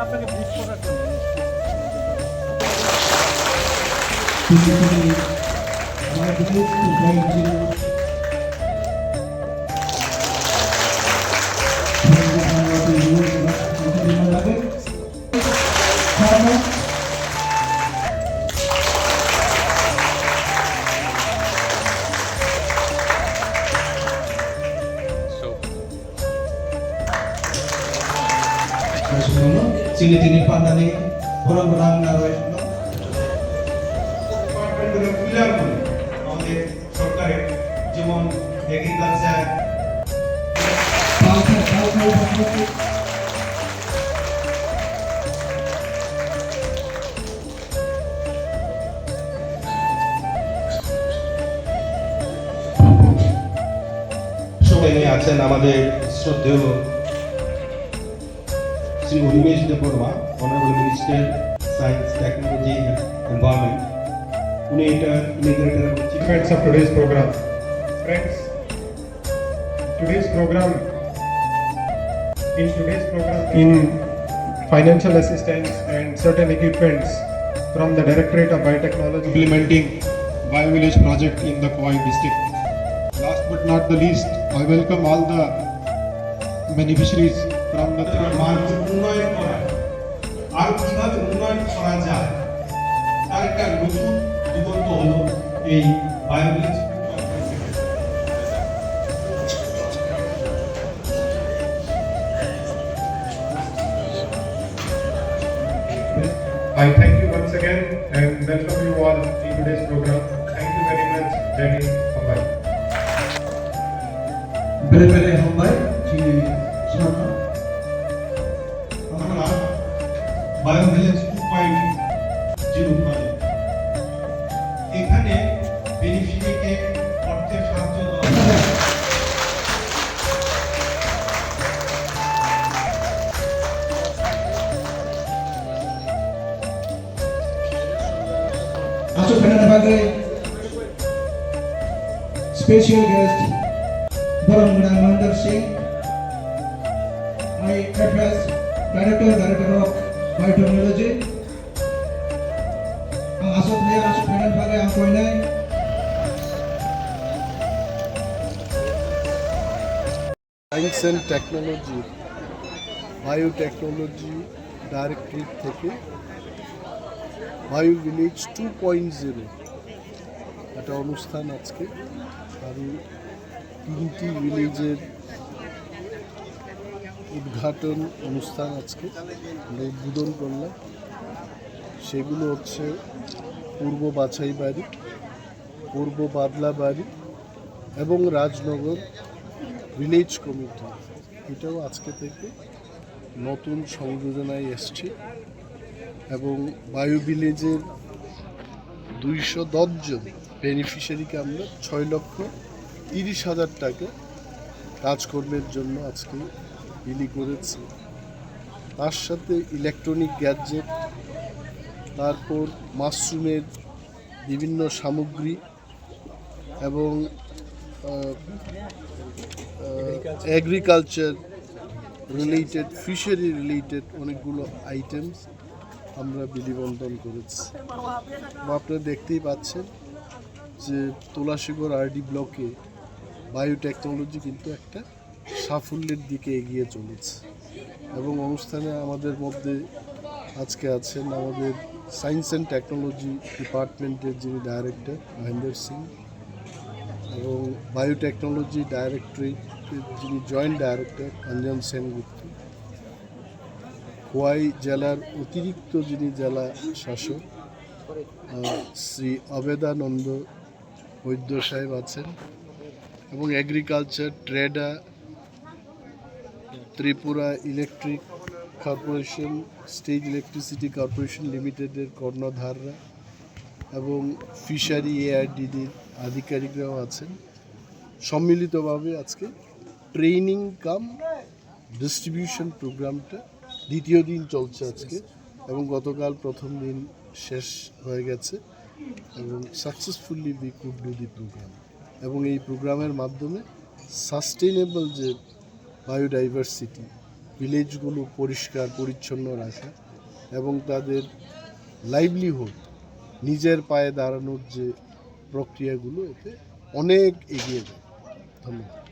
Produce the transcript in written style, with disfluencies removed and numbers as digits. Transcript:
আপনাকে ব্রিফ করার জন্য Sini-sini pandani orang-orang naruh department pilihan pun আমাদের সরকারের যেমন এগ্রিকালচার সবাই আছেন আমাদের শ্রদ্ধেয় Sri Urimesh Deborah, Honorable Minister, Science, Technology and Environment, Integrator Achievements of today's program. Friends, in financial assistance and certain equipments from the Directorate of Biotechnology implementing BioVillage project in the Khowai district. Last but not the least, I welcome all the beneficiaries from the মানুষ উন্নয়ন করা আর কিভাবে উন্নয়ন করা যায় তার একটা নতুন দিগন্ত হলো এই বায়োভিলেজ। I thank you once again and welcome you all in today's program. Thank you very much, Jenny Mumbai. বেড়ে Mumbai जी सुना আমরা বায়োভিলেজ 2.0 প্রজেক্ট এখানে বেনিফিশিয়ারিকে অর্থের সাহায্য দেওয়া Also, Penanabagai, special guest, Baramguna Mandar Singh, IFS, Director of Biotechnology, Asok Penanabagai, Angkoinai, science and technology biotechnology directorate থেকে বায়োভিলেজ 2.0 একটা অনুষ্ঠান আজকে আরও 3টি ভিলেজের উদ্ঘাটন অনুষ্ঠান আজকে আমরা উদ্বোধন করলাম। সেগুলো হচ্ছে পূর্ব বাছাই বাড়ি, পূর্ব বাদলা বাড়ি এবং রাজনগর ভিলেজ কমিটি। এটাও আজকে থেকে নতুন সংযোজনায় এসছে এবং বায়ো ভিলেজের 210 জন বেনিফিশিয়ারিকে আমরা 6,30,000 টাকা কাজকর্মের জন্য আজকে বিলি করেছি। তার সাথে ইলেকট্রনিক গ্যাজেট, তারপর মাশরুমের বিভিন্ন সামগ্রী এবং এগ্রিকালচার রিলেটেড, ফিশারি রিলেটেড অনেকগুলো আইটেমস আমরা বিলি বন্টন করেছি। আপনারা দেখতেই পাচ্ছেন যে তুলাশিগড় আরডি ব্লকে বায়োটেকনোলজি কিন্তু একটা সাফল্যের দিকে এগিয়ে চলেছে এবং অনুষ্ঠানে আমাদের মধ্যে আজকে আছেন আমাদের সায়েন্স অ্যান্ড টেকনোলজি ডিপার্টমেন্টের যিনি ডাইরেক্টর মহেন্দ্র সিং এবং বায়োটেকনোলজি ডাইরেক্টরেটের যিনি জয়েন্ট ডাইরেক্টর অঞ্জন সেনগুপ্ত, খোয়াই জেলার অতিরিক্ত যিনি জেলা শাসক শ্রী অবেদানন্দ বৈদ্য সাহেব আছেন এবং এগ্রিকালচার, ট্রেডা, Tripura electric corporation, state electricity corporation লিমিটেডের কর্ণধাররা এবং ফিশারি এআরডিডির আধিকারিকরাও আছেন। সম্মিলিতভাবে আজকে ট্রেনিং কাম ডিস্ট্রিবিউশন প্রোগ্রামটা দ্বিতীয় দিন চলছে আজকে এবং গতকাল প্রথম দিন শেষ হয়ে গেছে এবং successfully we could do the program এবং এই প্রোগ্রামের মাধ্যমে সাস্টেইনেবল যে বায়োডাইভার্সিটি ভিলেজগুলো পরিষ্কার পরিচ্ছন্ন রাখা এবং তাদের লাইভলিহুড নিজের পায়ে দাঁড়ানোর যে প্রক্রিয়াগুলো এতে অনেক এগিয়ে যায়। ধন্যবাদ।